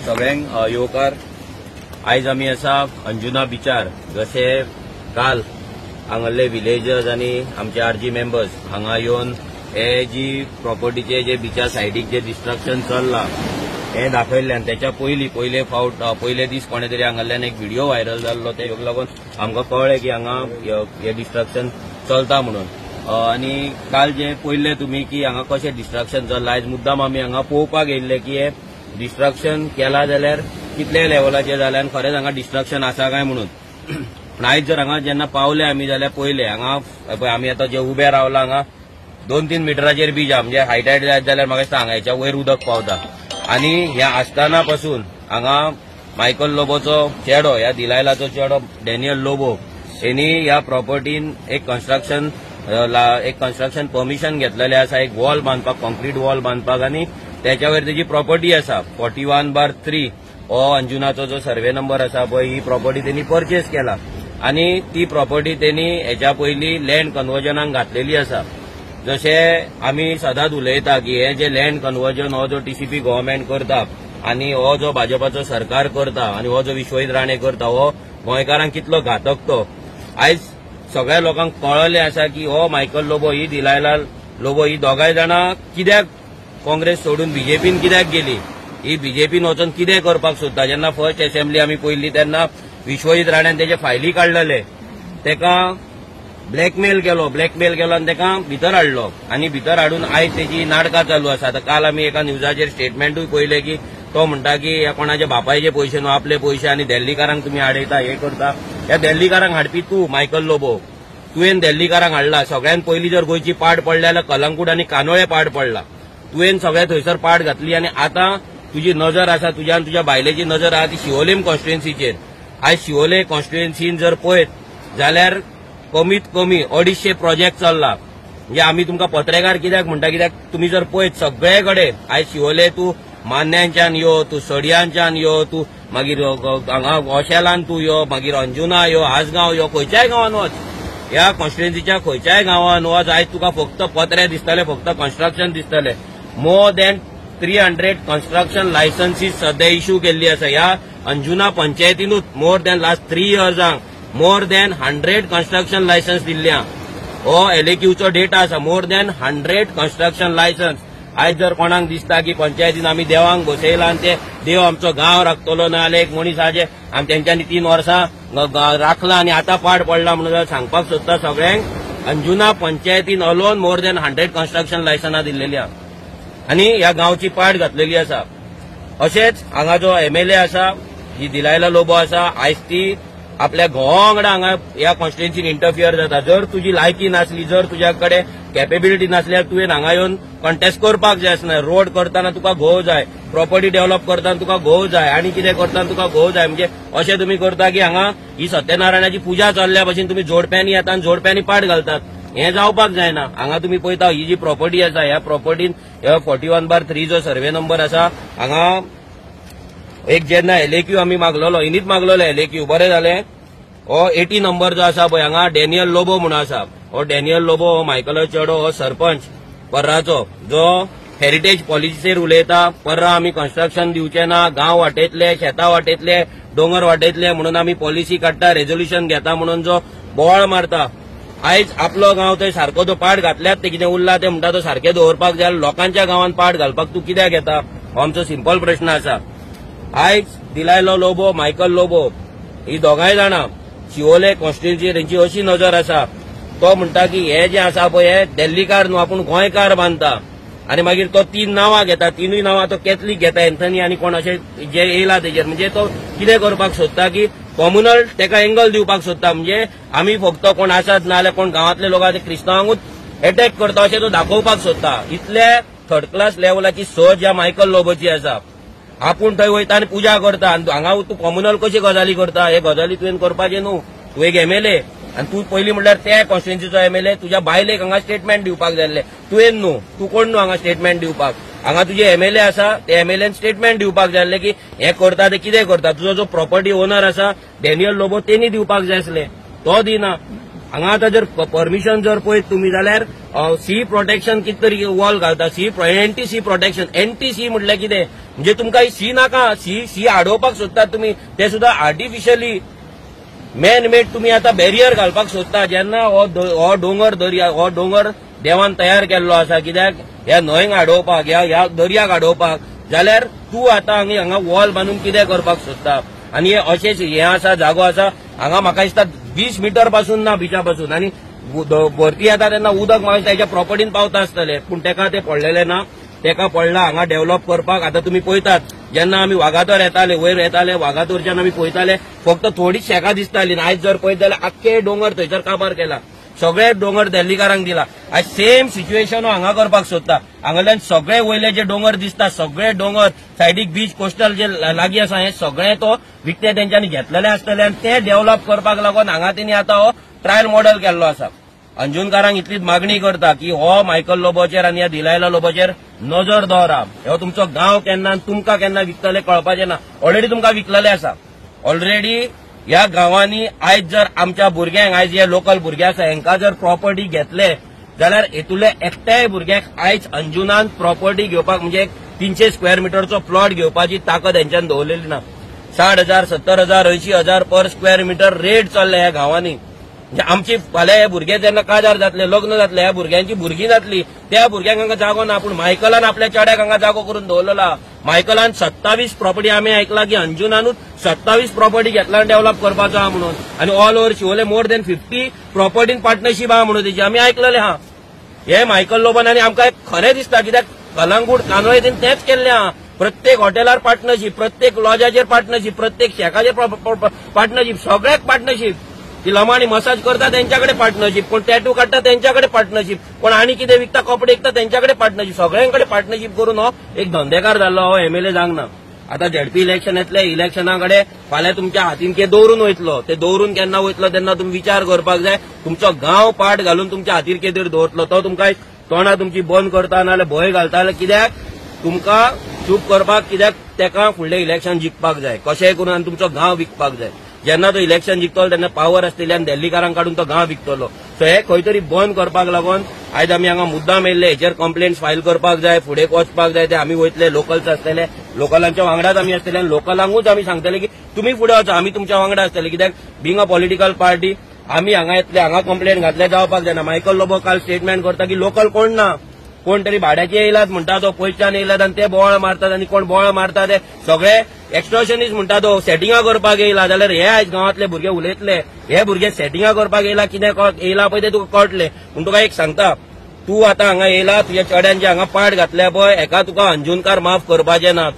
सगळ्यांक येवकार आयज आमी आसा अंजुना बिचार जशे काल हांगासले विलेजर्स आनी आमचे आरजी मेंबर्स हांगा येवन हे जी प्रॉपर्टीचे जे बिचा सायडीक जे डिस्ट्रक्शन चल्लां हे दाखयल्ले आनी त्याच्या पयले दीस कोणे तरी हांगासल्यान एक व्हिडिओ व्हायरल जाल्लो तेका लागून आमकां कळ्ळें की हांगा हे डिस्ट्रक्शन चलता म्हणून आनी काल जे पळयल्ले तुमी की हांगा कशें डिस्ट्रक्शन चल्लां आयज मुद्दाम आमी हांगा पळोवपाक येयल्ले की हे डिस्ट्रक्शन केला जाल्यार कितले लेवलाचेर जाल्यार खरेंच हांगा डिस्ट्रक्शन आसा काय म्हणून पण आयज जर हांगा जेन्ना पावले आमी जाल्यार पळयले हांगा आमी आतां जे उबे रावला हांगा 2-3 मिटराचेर बीजा म्हणजे हायटायड जायत जाल्यार म्हाका दिसता हांगा हेच्या वयर उदक पावता आनी ह्या आसतना पासून हांगा मायकल लोबोचो चेडो ह्या दिलायलाचो चेडो डॅनियल लोबो हेनी ह्या प्रॉपर्टीन एक कन्स्ट्रक्शन परमिशन घेतलेले आसा एक वॉल बांदपाक कॉन्क्रीट वॉल बांदपाक आनी त्याच्या वयर तेजी प्रॉपर्टी आसा 41/3 हो अंजुनाचो जो सर्वे नंबर आसा पळय ही प्रॉपर्टी त्यांनी परचेस केला आनी ती प्रॉपर्टी त्यांनी हेच्या पयलीं लँड कन्वर्जनाक घातलेली आसा जशे आमी सदांच उलयता की हे जे लँड कन्वर्जन हो जो टीसीपी गव्हर्नमेंट करता आनी हो जो भाजपाचो सरकार करता आनी हो जो विश्वजीत राणे करता हो गोंयकारांक कितलो घातक तो आयज सगळ्या लोकांक कळले आसा की हो मायकल लोबो ही दिलायलाल लोबो ही दोगांय जाणां कित्याक काँग्रेस सोडून बीजेपीन कित्याक गेली ही बीजेपीन वचून कितें करपाक सोदता जेन्ना फर्स्ट असेंब्ली आमी पळयल्ली तेन्ना विश्वजीत राण्यान तेजे फायली काडलेले तेका ब्लॅकमेल केलो आनी तेका भितर हाडलो आनी भितर हाडून आयज तेजी नाटकां चालू आसा आतां काल आमी एका न्यूजाचेर स्टेटमेंटूय पळयलें की तो म्हणटा की कोणाचे बापायचे पयशे न्हू आपले पयशे आनी दिल्लीकारांक तुमी हाडयता हे करता ह्या दिल्लीकारांक हाडपी तूं मायकल लोबो तुवें दिल्लीकारांक हाडला सगळ्यात पयलीं जर गोंयची पाड पडली जाल्यार कलंगूट आनी कानोळे पाड पडला तुवें सगळे थंयसर पाड घातली आनी आतां तुजी नजर आसा तुज्या आनी तुज्या बायलेची नजर आहा ती शिवोलेम कॉन्स्टिट्युएन्सीचेर आयज शिवोले कॉन्स्टिट्युएन्सीन जर पळयत जाल्यार कमीत कमी 250 प्रोजेक्ट चल्ला म्हणजे आमी तुमकां पत्रकार कित्याक म्हणटा कित्याक तुमी जर पळयत सगळे कडेन आयज शिवोले तूं मान्यांच्यान यो तूं सडयांच्यान यो तूं मागीर हांगा ओशेलान तूं यो मागीर अंजुना यो आसगांव यो खंयच्याय गांवांत वच ह्या कॉन्स्टिट्युएन्सीच्या खंयच्याय गांवांत वच आयज तुका फक्त पत्रे दिसतले फक्त कन्स्ट्रक्शन दिसतले मोर दॅन 300 कन्स्ट्रक्शन लायसन्सीस सध्या इश्यू केल्ली आसा ह्या अंजुना पंचायतीनूच मोर दॅन लास्ट 3 इयर्सांक मोर दॅन 100 कन्स्ट्रक्शन लायसन्स दिल्ल्या हो एलएक्यूचो डेटा आसा मोर दॅन 100 कन्स्ट्रक्शन लायसन्स आयज जर कोणाक दिसता की पंचायतीन आमी देवांक बसयला आनी ते देव आमचो गांव राखतलो ना जाल्यार एक मनीस आहा जे आमी तेंच्यांनी 3 वर्सां राखला आनी आतां पाड पडला म्हणून सांगपाक सोदता सगळ्यांक अंजुना पंचायतीन अलोन मोर दॅन 100 कन्स्ट्रक्शन लायसन्सां दिल्लेली आहा आनी ह्या गांवची पाड घातलेली आसा अशेंच हांगा जो एमएलए आसा ही दिलायला लोबो आसा आयज ती आपल्या घोवा वांगडा हांगा ह्या कॉन्स्टिट्युएन्सीन इंटरफियर जाता जर तुजी लायकी नासली जर तुज्या कडेन कॅपेबिलिटी नासल्यार तुवें हांगा येवन कॉन्टेस्ट करपाक जाय आसना रोड करतना तुका घोव जाय प्रॉपर्टी डेव्हलप करतना तुका घोव जाय आनी कितें करतना तुका घोव जाय म्हणजे अशें तुमी करता की हांगा ही सत्यनारायणाची पुजा चल्ल्या भशेन तुमी जोडप्यांनी येता आनी जोडप्यांनी पाड घालतात हें जावपाक जायना हांगा तुमी पळयता ही जी प्रॉपर्टी आसा ह्या प्रॉपर्टीन 41/3 जो सर्वे नंबर आसा हांगा एक जेन्ना एलएक्यू आमी मागलोलो हिनीच मागलोलो एलएक्यू बरें जालें हो 80 नंबर जो आसा पळय हांगा डॅनियल लोबो म्हणून आसा हो डॅनियल लोबो हो मायकलाचो चेडो हो सरपंच पर्राचो जो हेरिटेज पॉलिसीचेर उलयता पर्रा आमी कन्स्ट्रक्शन दिवचे ना गांव वाटयतले शेतां वाटयतले दोंगर वाटयतले म्हणून आमी पॉलिसी काडटा रेझोल्युशन घेता म्हणून जो बोवाळ मारता आयज आपलो गांव थंय सारको तो पाड घातल्यात ते कितें उरला ते म्हणटा तो सारके दवरपाक जाय लोकांच्या गांवांत पाड घालपाक तूं कित्याक येता हो आमचो सिंपल प्रश्न आसा आयज दिलायलो लोबो मायकल लोबो ही दोगांय जाणां शिवोले कॉन्स्टिट्युएन्सीचेर तेंची अशी नजर आसा तो म्हणटा की हे जे आसा पळय हे दिल्लीकार न्हू आपूण गोंयकार बांदता आनी मागीर तो 3 नांवां घेता 3 नांवां तो कॅथलीक घेता एंथनी आनी कोण अशें जे येयला तेजेर म्हणजे तो कितें करपाक सोदता की कॉम्युनल तेका एंगल दिवपाक सोदता म्हणजे आमी फक्त कोण आसात ना जाल्यार कोण गांवांतले लोक आसा ते क्रिस्तांवांकूच एटॅक करता अशें तो दाखोवपाक सोदता इतले थर्ड क्लास लेवलाची सोच ह्या मायकल लोबोची आसा आपूण थंय वयता आनी पुजा करता आनी हांगा तूं कॉम्युनल कशी गजाली करता हे गजाली तुवें करपाचें न्हू तूं एक एमएलए आनी तूं पयलीं म्हणल्यार त्या कॉन्स्टिट्युएन्सीचो एमएलए तुज्या बायलेक हांगा स्टेटमेंट दिवपाक जाय आसलें तुवें न्हू तूं कोण न्हू हांगा स्टेटमेंट दिवपाक हांगा तुजे एमएलए आसा ते एमएलएन स्टेटमेंट दिवपाक जाय आसलें की हे करता ते कितें करता तुजो जो प्रॉपर्टी ओनर आसा डॅनियल लोबो तेणी दिवपाक जाय आसलें तो दिना हांगा आतां जर परमिशन जर पळयत तुमी जाल्यार सी प्रोटेक्शन कितें तरी वॉल घालता anti sea protection anti sea म्हटल्यार कितें म्हणजे तुमकां सी नाका सी आडोवपाक सोदतात तुमी ते सुद्दां आर्टिफिशियली मॅन मेड तुमी आतां बॅरियर घालपाक सोदता जेन्ना हो डोंगर दर्या हो डोंगर देवान तयार केल्लो आसा कित्याक ह्या न्हंयक आडोवपाक ह्या दर्याक आडोवपाक जाल्यार तूं आतां हांगा वॉल बांदून कितें करपाक सोदता आनी अशेंच हें आसा जागो आसा हांगा म्हाका दिसता 20 मीटर पासून ना बिचा पासून आनी भरती येता तेन्ना उदक म्हाका तेच्या प्रॉपर्टीन पावता आसतलें पूण तेका ते पडलेले ना तेका पडला हांगा डेव्हलप करपाक आतां तुमी पळयतात जेन्ना आमी वागातोर येताले वयर येताले वागातोरच्यान आमी पळयताले फक्त थोडीच शेकां दिसताली आयज जर पळयत जाल्यार आख्खे डोंगर थंयसर काबार केला सगळे डोंगर दिल्लीकारांक दिला आयज सेम सिच्युएशन हांगा करपाक सोदता हांगाल्यान सगळे वयले जे डोंगर दिसता सगळे डोंगर सायडीक बीच कोस्टल जे लागीं आसा हे सगळे तो विकते तेंच्यांनी घेतलेले आसतले आनी ते डेव्हलप करपाक लागून हांगा तेणी आतां हो ट्रायल मॉडेल केल्लो आसा अंजुनकारांक इतलीच मागणी करता की हो मायकल लोबोचेर आनी ह्या दिलायला लोबोचेर नजर दवरा हो तुमचो गांव केन्ना तुमकां केन्ना विकतले कळपाचें ना ऑलरेडी तुमकां विकलेले आसा ऑलरेडी ह्या गांवांनी आयज जर आमच्या भुरग्यांक आयज हे लोकल भुरगे आसा हांकां जर प्रॉपर्टी घेतले जाल्यार हेतूंतले एकट्याय भुरग्याक आयज अंजुनान प्रॉपर्टी घेवपाक म्हणजे 300 स्क्वेअर मिटरचो प्लॉट घेवपाची ताकद हेंच्यान दवरलेली ना 60,000 70,000 80,000 पर स्क्वेअर मिटर रेट चल्ले ह्या गांवांनी म्हणजे आमची फाल्यां हे भुरगे जेन्ना काजार जातले लग्न जातले ह्या भुरग्यांची भुरगीं जातली त्या भुरग्यांक हांगा जागो ना पूण मायकलान आपल्या चेड्याक हांगा जागो करून दवरलेला मायकलान 27 प्रॉपर्टी आमी आयकला की अंजुनानूच 27 प्रॉपर्टी घेतला डेव्हलप करपाचो आहा म्हणून आनी all over Siolim more than 50 प्रॉपर्टीन पार्टनरशीप आहा म्हणून तेजी आमी आयकलेले आहा हे मायकल लोबन आनी आमकां खरें दिसता कित्याक कलंगूट कांदोळे तेणी तेंच केल्लें आहा प्रत्येक हॉटेलार पार्टनरशीप प्रत्येक लॉजाचेर पार्टनरशीप प्रत्येक शेकाचेर पार्टनरशीप सगळ्याक पार्टनरशीप ती लमाणी मसाज करता त्यांच्याकडे पार्टनरशिप कोण टॅटू काढता त्यांच्याकडे पार्टनरशिप कोण आणि कितें विकता कपडे विकता त्यांच्याकडे पार्टनरशिप सगळ्यांकडे पार्टनरशिप करून हो एक धंदेकार जाल्लो हो एमएलए जावंक ना आता झेडपी इलेक्शन येतले इलेक्शनाकडे फाल्यां तुमच्या हातीन कितें दवरून वयतलो ते दवरून केन्ना वयतलो तेन्ना तुम्ही विचार करपाक जाय तुमचो गांव पाट घालून तुमच्या हातीर कितें दवरतलो तो तुमकां तोंडां तुमची बंद करता नाल्यार भंय घालता जाल्यार कित्याक तुमकां चूप करपाक कित्याक तेका फुडलें इलेक्शन जिखपाक जाय कशेंय करून आनी तुमचो गांव विकपाक जाय जेन्ना तो इलेक्शन जिखतलो तेन्ना पावर आसलेल्यान दिल्लीकारांक काडून तो गांव विकतलो सो हे खंय तरी बंद करपाक लागून आयज आमी हांगा मुद्दाम येयल्ले हेचेर कंप्लेंट्स फायल करपाक जाय फुडें वचपाक जाय ते आमी वयतले लोकल्स आसतले लोकलांच्या वांगडाच आमी आसतले आनी लोकलांकूच आमी सांगतले की तुमी फुडें वचा आमी तुमच्या वांगडा आसतले कित्याक बिंग अ पॉलिटिकल पार्टी आमी हांगा येतले हांगा कंप्लेंट घातले जावपाक जायना मायकल लोबो काल स्टेटमेंट करता की लोकल कोण ना कोण तरी भाड्याचे येयलात म्हणटा तो पयशान येयलात आनी ते बोवाळ मारतात आनी कोण बोवाळ मारता ते सगळे एक्सटॉर्शनिस्ट म्हणटा तो सेटिंगां करपाक येयला जाल्यार हे आयज गांवांतले भुरगे उलयतले हे भुरगे सेटिंगां करपाक येयला कितें येयला पळय ते तुका कळटलें पूण तुका एक सांगता तूं आतां हांगा येयला तुज्या चेड्यान जे हांगा पाट घातल्या पळय हेका तुका अंजुनकार माफ करपाचें ना